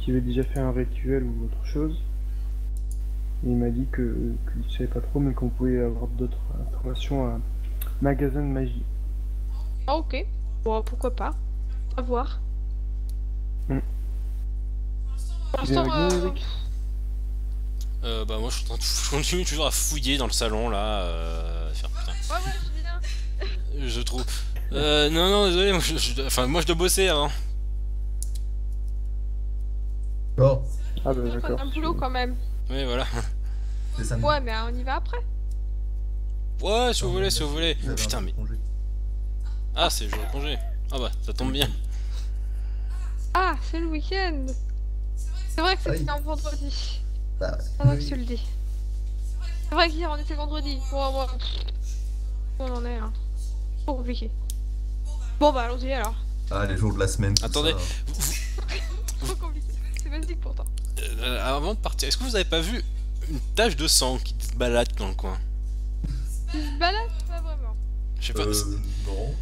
s'il avait déjà fait un rituel ou autre chose. Et il m'a dit qu'il ne savait pas trop, mais qu'on pouvait avoir d'autres informations à un magasin de magie. Ah ok. Bon, pourquoi pas. À voir. Hmm. Pour Tu viens l'instant, avec nous, Eric? Bah moi je continue toujours à fouiller dans le salon là, faire putain, ouais, je viens. je trouve. Non non désolé, enfin moi je dois bosser avant. Bon, Ah bah On fait d'accord. un boulot quand même. Oui voilà. c'est samedi. Ouais, mais on y va après. Ouais si Non, vous mais voulez, là, si vous voulez. vous avez un Putain peu de mais. congé. Ah c'est le jour de congé. Ah bah ça tombe bien. Ah, c'est le week-end. C'est vrai que Aïe. c'était un vendredi. Bah, C'est vrai que je te le dis. C'est vrai qu'hier on était vendredi. Bon, on en est, hein. Trop compliqué. Bon bah allons-y alors. ah, les jours de la semaine, tout Attendez, ça. Trop compliqué. C'est basique pourtant. avant de partir, est-ce que vous avez pas vu une tache de sang qui se balade dans le coin? Tu te balades pas vraiment. Je sais pas. Non.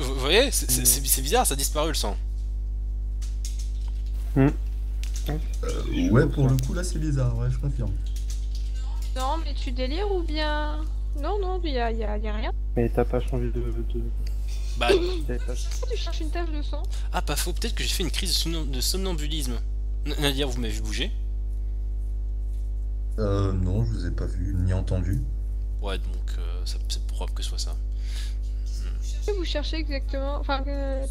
Vous voyez, c'est bizarre, ça a disparu le sang. Hmm. Ouais, pour le coup, là, c'est bizarre, ouais, je confirme. Non, mais tu délires ou bien... Non, non, y a rien. Mais t'as pas changé Bah t'avais pas- Pourquoi tu cherches une tache de sang? ah pas faux, peut-être que j'ai fait une crise de somnambulisme. Nadia, vous m'avez vu bouger? Non, je vous ai pas vu ni entendu. Ouais donc c'est probable que ce soit ça. Qu'est-ce que vous cherchez exactement? Enfin,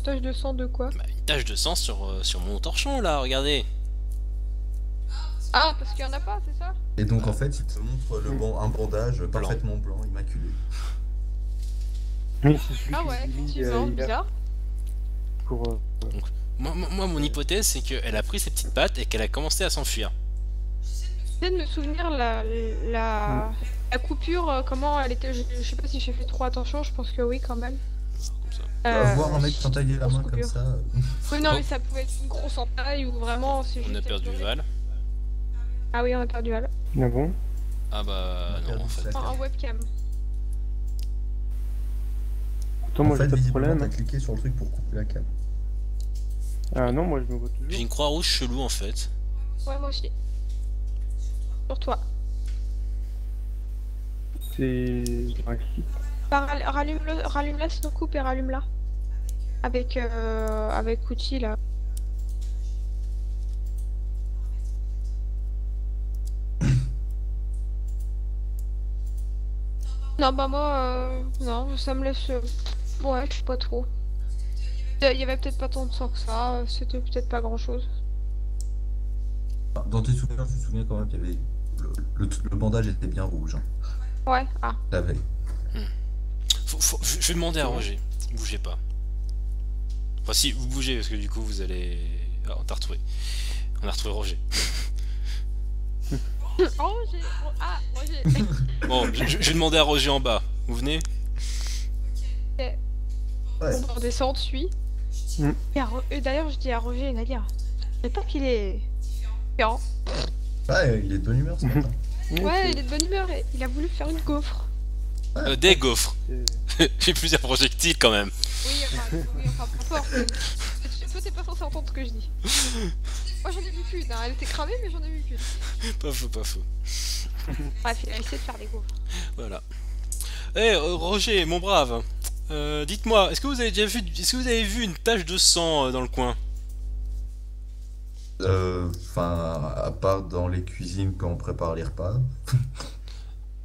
tache de sang de quoi? Bah, une tache de sang sur mon torchon là, regardez. Ah, parce qu'il y en a pas, c'est ça? Et donc, en fait, il te montre un bandage parfaitement blanc, immaculé. Oui, c'est celui Ah que ouais, j'ai mis, effectivement, hier bizarre. pour... Moi mon hypothèse c'est qu'elle a pris ses petites pattes et qu'elle a commencé à s'enfuir. J'essaie de me souvenir la coupure, comment elle était. Je sais pas si j'ai fait trop attention, je pense que oui quand même. Comme ça. Voir un mec s'entailler la grosse main comme coupure. ça. Oui, non, Bon. mais ça pouvait être une grosse entaille ou vraiment. C'est On juste a perdu cette- Val. Ah oui, on a perdu Al. Ah bon? Ah bah On a non perdu en fait. sa Un carte. webcam. Pourtant, En moi fait, j'ai pas de visiblement, problème. t'as cliqué sur le truc pour couper la cam. Ah non, moi je me vois J'ai toujours. une croix rouge chelou en fait. Ouais, moi aussi. Sur toi. C'est un clip. Bah, rallume-la, sinon coupe et rallume-la. Avec outil là. Non, bah moi, non, ça me laisse. Ouais, je sais pas trop. Il y avait peut-être pas tant de sang que ça, c'était peut-être pas grand-chose. Dans tes souvenirs, tu te souviens quand même qu'il y avait. Le bandage était bien rouge, hein, Ouais, ah. la veille. Je vais demander à Roger. Bougez pas. Enfin si, vous bougez parce que du coup vous allez... Ah, on t'a retrouvé. On a retrouvé Roger. Roger! Ah, Roger! Bon, je vais demander à Roger en bas. Vous venez? Ouais. On redescend, on te suit. Mm. Et d'ailleurs, je dis à Roger et Nadia, je sais pas qu'il est différent. Ouais, il est de bonne humeur ce matin. Ouais, il est de bonne humeur et il a voulu faire une gaufre. Des gaufres. c'est- J'ai plusieurs projectiles quand même. Oui, enfin, peu importe. Toi, t'es pas censé entendre ce que je dis. Moi, j'en ai vu qu'une, hein. Elle était cramée, mais j'en ai vu qu'une. Pas faux, pas faux. Bref, il a essayé de faire des gaufres. Voilà. Eh Roger, mon brave. Dites-moi, est-ce que vous avez déjà vu, est-ce que vous avez vu une tache de sang dans le coin? Enfin, à part dans les cuisines quand on prépare les repas,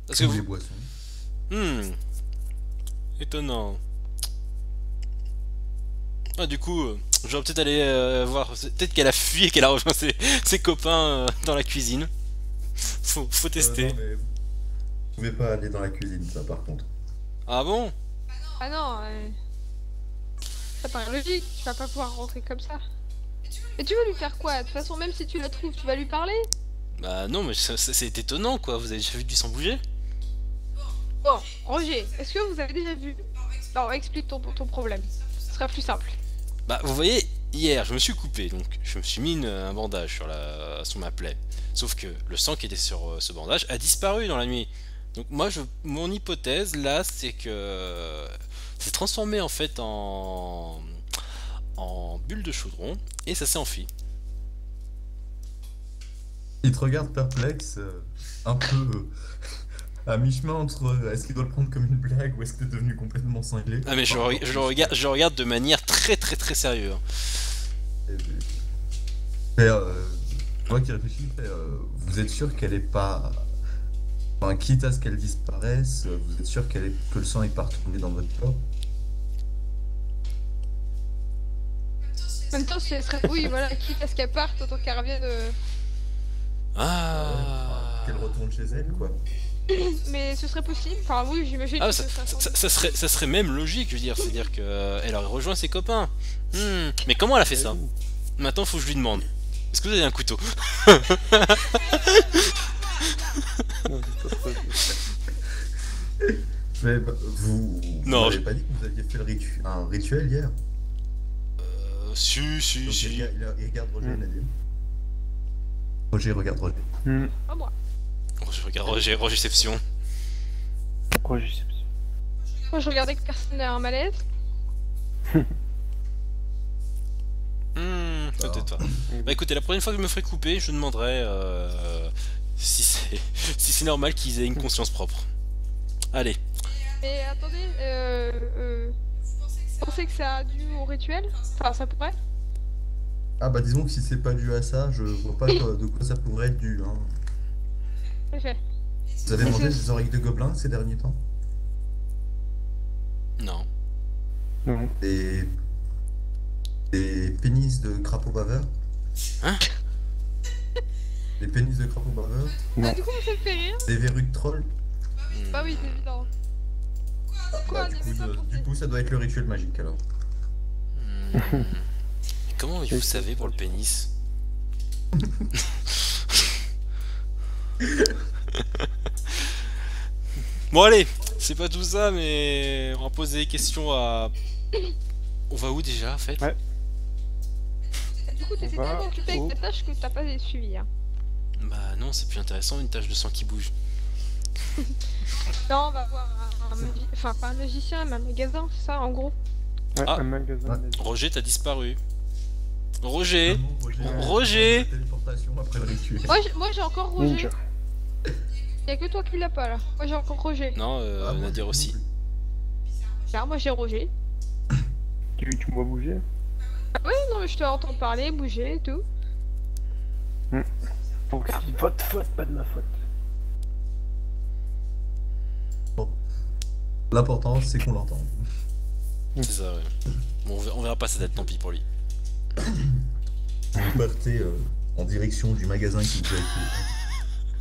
Parce que ou les vous... boissons. Étonnant. Ah du coup, je vais peut-être aller voir. Peut-être qu'elle a fui et qu'elle a rejoint ses copains dans la cuisine. Faut tester. Non, mais vous pouvez pas aller dans la cuisine, ça par contre. Ah bon? Ah non, ça paraît logique, tu vas pas pouvoir rentrer comme ça. Et tu veux lui faire quoi? De toute façon, même si tu la trouves, tu vas lui parler? Bah non, mais c'est étonnant quoi. Vous avez déjà vu du sang bouger? Bon, Roger, est-ce que vous avez déjà vu... Non, explique ton problème. Ce sera plus simple. Bah vous voyez, hier je me suis coupé, donc je me suis mis un bandage sur ma plaie. Sauf que le sang qui était sur ce bandage a disparu dans la nuit. Donc moi, mon hypothèse là, c'est que c'est transformé en fait en bulle de chaudron et ça s'est enfui. Il te regarde perplexe, un peu à mi-chemin entre est-ce qu'il doit le prendre comme une blague ou est-ce que t'es devenu complètement cinglé. Ah mais Enfin, je le regarde de manière très sérieuse. et- fait, moi qui réfléchis, fait, vous êtes sûr qu'elle est pas. Enfin, quitte à ce qu'elle disparaisse, vous êtes sûr que le sang est pas retourné dans votre corps? En même temps, ce serait. Oui, voilà, quitte à ce qu'elle parte, autant qu'elle revienne. Ah. Qu'elle retourne chez elle, quoi. Mais ce serait possible. Enfin, oui, j'imagine Ah, que ce serait. ça serait même logique, je veux dire, c'est-à-dire qu'elle aurait rejoint ses copains. Mais comment elle a fait ça? Maintenant, faut que je lui demande. Est-ce que vous avez un couteau? Non, c'est pas ça. Mais bah, vous Non, m'avez pas dit que vous aviez fait un rituel hier? Si. Donc, il regarde Roger et Nadim. Roger regarde Roger. Pas moi. Je regarde Rogerception. Moi, je regardais que personne n'a un malaise. Peut-être pas. Bah écoutez, la prochaine fois que je me ferai couper, je demanderai si c'est normal qu'ils aient une conscience propre. Allez. Mais attendez, vous pensez que ça a dû au rituel? Enfin, ça pourrait? Ah bah disons que si c'est pas dû à ça, je vois pas de quoi ça pourrait être dû. Hein. En effet. Vous avez Mais mangé c'est- des oreilles de gobelin ces derniers temps? Non. Non. Des pénis de crapaud baveur? Hein? Des pénis de crapaud baveur? Non. Ah, du coup, ça me fait rire. Des verrues de troll? Bah oui, c'est évident. Quoi, Du des coup, méthodes pour du coup, ça doit être le rituel magique alors. Comment vous savez pour le pénis? Bon allez, c'est pas tout ça, mais on va poser des questions à... On va où déjà en fait? Ouais. Du coup, t'étais On va tellement occupé avec au- ta tâche que t'as pas suivi. Hein. Bah non, c'est plus intéressant une tache de sang qui bouge. Non, on va voir enfin, pas un magicien, mais un magasin, c'est ça, en gros. Ouais, Ah. un magasin. Ouais. nazi. Roger, t'as disparu. Roger, Non, Roger. La téléportation après le rituel. Moi, j'ai encore Roger. Ninja. Y'a que toi qui l'as pas là. Moi, j'ai encore Roger. Non, Ah, moi, Nadir non aussi. plus. Là, moi, j'ai Roger. Tu me vois bouger? Non, mais je te entends parler, bouger et tout. Faut que c'est votre faute, pas de ma faute. L'important, c'est qu'on l'entende. C'est ça, ouais. Bon, on verra pas sa tête, tant pis pour lui. Vous partez en direction du magasin qui vous a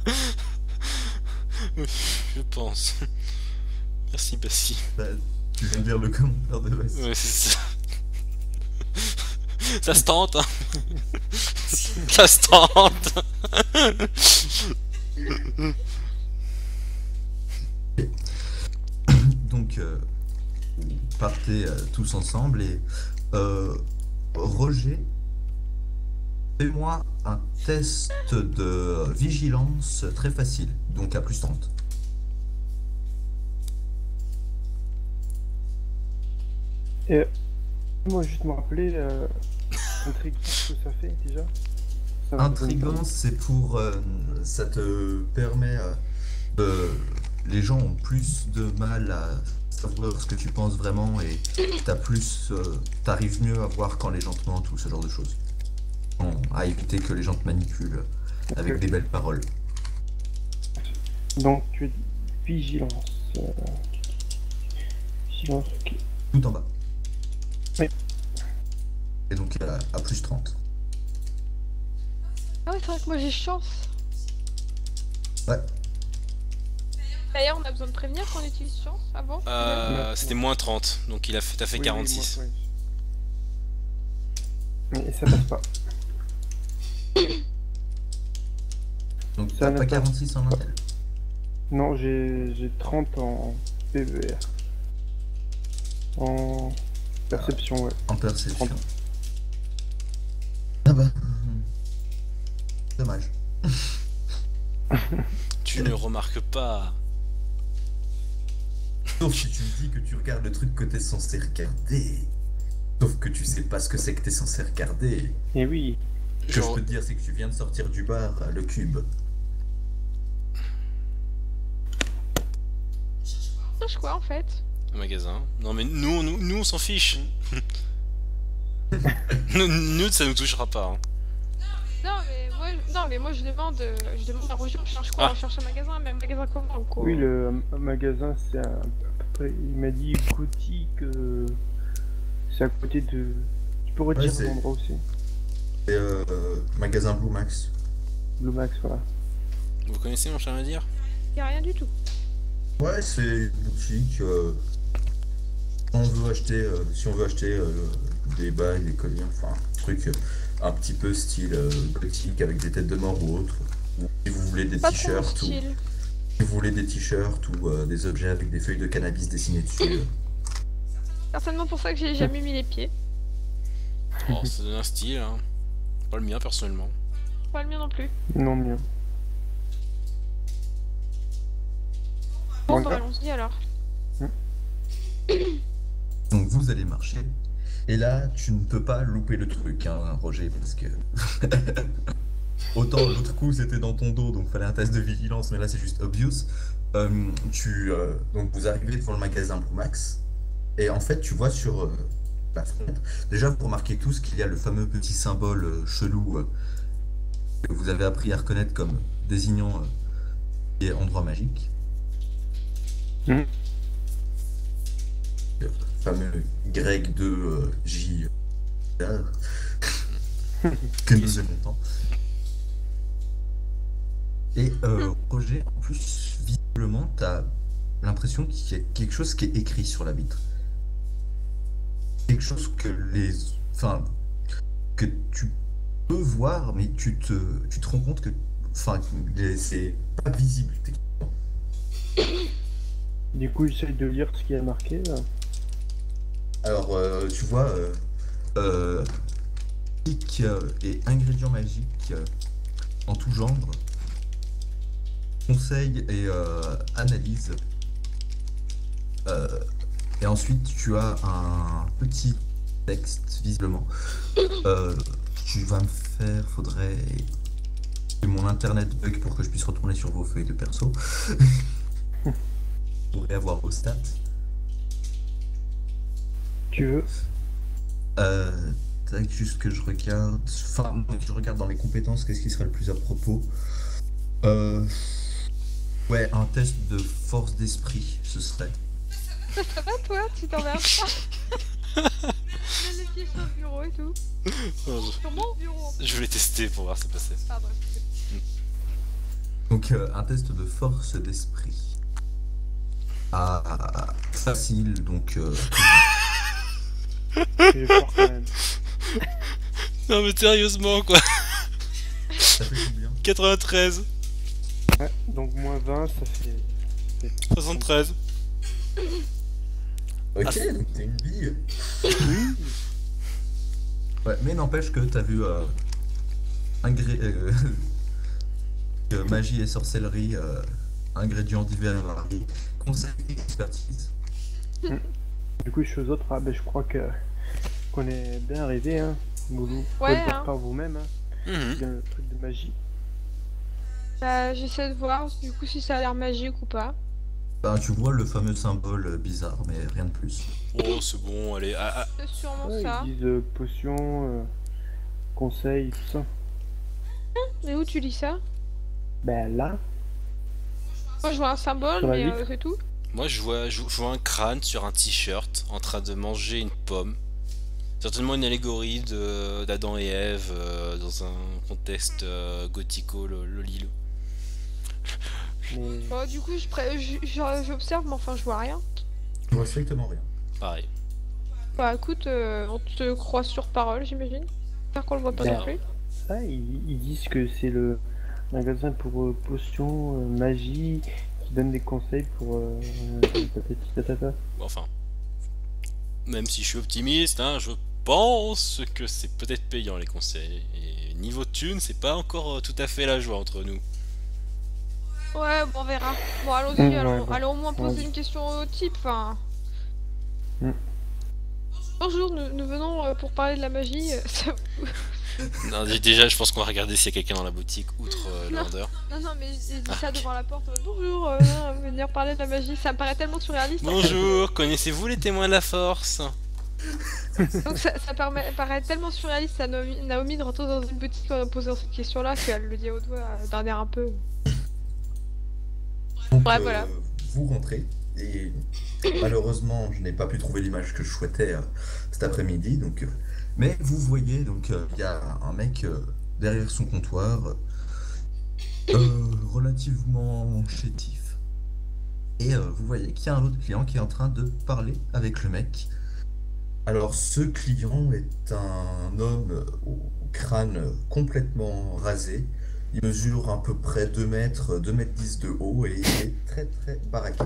été... Je pense. Merci, Bassi. Bah, tu viens de lire le commentaire de Vassi. Ouais, c'est ça. Ça se tente, hein. Ça se tente. Donc, vous partez tous ensemble et Roger, fais-moi un test de vigilance très facile, donc à plus 30. Et moi, juste me rappeler, intriguant ce que ça fait déjà. Ça va me donner Intriguant, c'est pour... ça te permet les gens ont plus de mal à savoir ce que tu penses vraiment et t'arrives mieux à voir quand les gens te mentent ou ce genre de choses. Bon, à éviter que les gens te manipulent avec Ok. des belles paroles. Donc, tu es vigilance. Vigilance, ok. Tout en bas. Oui. Et donc à plus 30. Ah ouais, c'est vrai que moi, j'ai chance. Ouais. D'ailleurs, on a besoin de prévenir qu'on utilise chance avant. C'était moins 30, donc t'as fait Oui, 46. oui, moi, Et ça passe pas. Donc Ça t'as n'a pas pas- 46 en intel. Non, j'ai 30 en PVR. En perception, ouais. En perception. 30. Ah bah. Dommage. Tu ne remarques pas. Sauf si tu me dis que tu regardes le truc que t'es censé regarder. Sauf que tu sais pas ce que c'est que t'es censé regarder. Et oui. Ce que je peux te dire, c'est que tu viens de sortir du bar, le Cube. Cherche quoi en fait? Un magasin. Non mais nous on s'en fiche. nous ça nous touchera pas. Hein. Non mais moi je demande à Roger, on cherche quoi? Ah. On cherche un magasin, mais un magasin comment ou quoi? Oui, le magasin, c'est à peu près. Il m'a dit gothique. C'est à côté de. Tu peux redire c'est- l'endroit aussi. C'est magasin Blue Max. Blue Max, voilà. Vous connaissez mon cher à dire? Y'a rien du tout. Ouais, c'est une boutique. On veut acheter, si on veut acheter des bagues, des colliers, enfin, un truc un petit peu style gothique avec des têtes de mort ou autre. Ou si vous voulez des Pas trop mon t-shirts ou style. si vous voulez des t-shirts ou des objets avec des feuilles de cannabis dessinées dessus. Certainement pour ça que j'ai jamais mis les pieds. Oh, ça donne un style. Hein. Pas le mien personnellement. Pas le mien non plus. Non, mieux. Bon Voilà. bah allons-y alors. Donc vous allez marcher. Et là, tu ne peux pas louper le truc, hein, Roger, parce que autant l'autre coup c'était dans ton dos, donc fallait un test de vigilance, mais là c'est juste obvious. Donc vous arrivez devant le magasin Blue Max, et en fait tu vois sur la fenêtre, déjà vous remarquez tous qu'il y a le fameux petit symbole chelou que vous avez appris à reconnaître comme désignant les endroits magiques. Mhm. Le fameux Greg de J que nous aimons tant. Et Roger, en plus, visiblement, t'as l'impression qu'il y a quelque chose qui est écrit sur la vitre. Quelque chose que enfin, que tu peux voir, mais tu te rends compte que, enfin, c'est pas visible techniquement. Du coup, j'essaie de lire ce qui est marqué là. Alors, tu vois, pic et ingrédients magiques en tout genre, conseils et analyse. Et ensuite, tu as un petit texte, visiblement. Tu vas me faire, faudrait que mon internet bug pour que je puisse retourner sur vos feuilles de perso. Pour avoir vos stats. Tu veux? Tac, juste que je regarde. Enfin, je regarde dans les compétences, qu'est-ce qui serait le plus à propos. Ouais, un test de force d'esprit, ce serait. Ça va toi? Tu t'emmerdes pas? Mets les pieds sur le bureau et tout. Sur mon bureau. Je voulais tester pour voir ce qui passait. Ah bref. Donc, un test de force d'esprit. Ah, facile, donc. C'est fort quand même. Non mais sérieusement quoi. Ça fait combien? 93, Ouais, donc moins 20, ça fait. 73. Ok, Ah, donc t'es une bille. Oui, Ouais, mais n'empêche que t'as vu que magie et sorcellerie, ingrédients divers et variés, conseils et expertise. du coup, je suis aux autres. Ah, ben, je crois qu'on est bien arrivé, hein. Vous Ouais, pouvez le hein. voir par vous-même, hein. Mhm. Bien le truc de magie. Bah j'essaie de voir du coup si ça a l'air magique ou pas. Ben, tu vois le fameux symbole bizarre, mais rien de plus. Oh c'est bon, allez. C'est sûrement Ouais, ça. ils disent potions, conseils, tout ça. Mais où tu lis ça? Ben là, Moi je vois un symbole Sur la mais vitre. c'est tout. Moi je vois un crâne sur un t-shirt en train de manger une pomme. Certainement une allégorie d'Adam et Ève dans un contexte gothico-lolilo. mais Bah du coup j'observe mais enfin je vois rien. Je vois strictement rien. Pareil. Bah écoute, on te croit sur parole j'imagine. J'espère qu'on le voit pas Ben, non plus. ça, ils disent que c'est le magasin pour potions, magie, qui donne des conseils pour tatati tatata. Bon, enfin. Même si je suis optimiste, hein, je pense que c'est peut-être payant les conseils. Et niveau thune, c'est pas encore tout à fait la joie entre nous. Ouais bon on verra. Bon allons-y, Ouais, allons au moins poser ouais. une question au type. Enfin. Mm. Bonjour, nous venons pour parler de la magie. Non, déjà, je pense qu'on va regarder s'il y a quelqu'un dans la boutique, outre Non. l'ordre. Non, mais j'ai dit Ah, ça ok. devant la porte. En mode, bonjour, venir parler de la magie. Ça me paraît tellement surréaliste. En fait. Bonjour, connaissez-vous les témoins de la force? Donc paraît tellement surréaliste à Naomi de rentrer dans une boutique en posant cette question-là qu'elle le dit à haute voix d'un air un peu. Donc, Ouais, voilà. vous rentrez et malheureusement, je n'ai pas pu trouver l'image que je souhaitais cet après-midi. Donc, mais vous voyez, donc il y a un mec derrière son comptoir, relativement chétif. Et vous voyez qu'il y a un autre client qui est en train de parler avec le mec. Alors, ce client est un homme au crâne complètement rasé. Il mesure à peu près 2 mètres, 2 mètres 10 de haut et il est très très baraqué.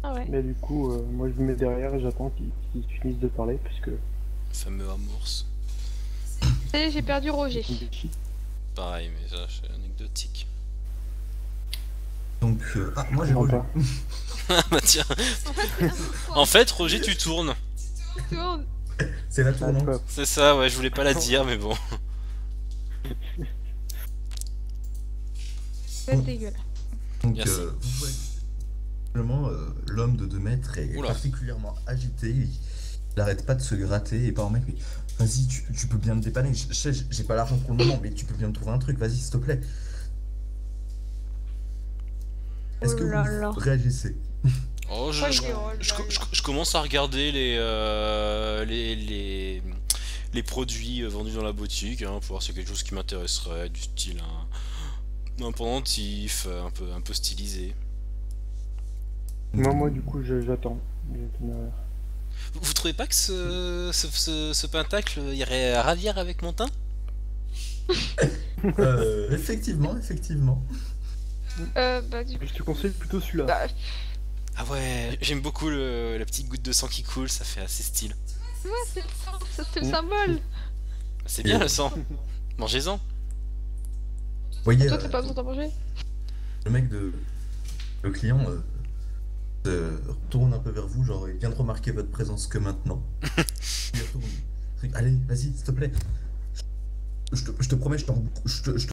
Ah ouais. Mais du coup, moi je me mets derrière et j'attends qu'ils finissent de parler, puisque Fameux amours. Et j'ai perdu Roger. Pareil, mais ça, c'est anecdotique. Donc, moi j'ai Non, Roger. pas. Ah bah tiens. En fait, Roger, tu tournes. Tourne. C'est la Ah, tournante. quoi. C'est ça, ouais, je voulais pas la dire, mais bon. C'est dégueulasse. Donc, Merci. vous voyez, simplement, l'homme de 2 mètres est Oula. particulièrement agité. Il n'arrête pas de se gratter et par mec, mais vas-y, tu peux bien me dépanner. Je sais, j'ai pas l'argent pour le moment, mais tu peux bien me trouver un truc. Vas-y, s'il te plaît. Est-ce que Oh là vous là. réagissez? Oh, Oh là là. je commence à regarder les produits vendus dans la boutique, hein, pour voir s'il y a quelque chose qui m'intéresserait, du style un pendentif, un peu stylisé. Moi, du coup, j'attends. J'attends derrière. Vous trouvez pas que ce pentacle irait ravir avec mon teint? Effectivement, effectivement. Bah du coup. Je te conseille plutôt celui-là. Bah, Ah ouais, j'aime beaucoup la petite goutte de sang qui coule, ça fait assez style. ouais, c'est le sang, ça, c'est le symbole. C'est bien le sang, mangez-en. Vous voyez, Toi, t'as pas besoin d'en manger. le mec le client se retourne un peu vers vous, genre il vient de remarquer votre présence que maintenant. Il retourne. Allez, vas-y, s'il te plaît. Je te promets, je te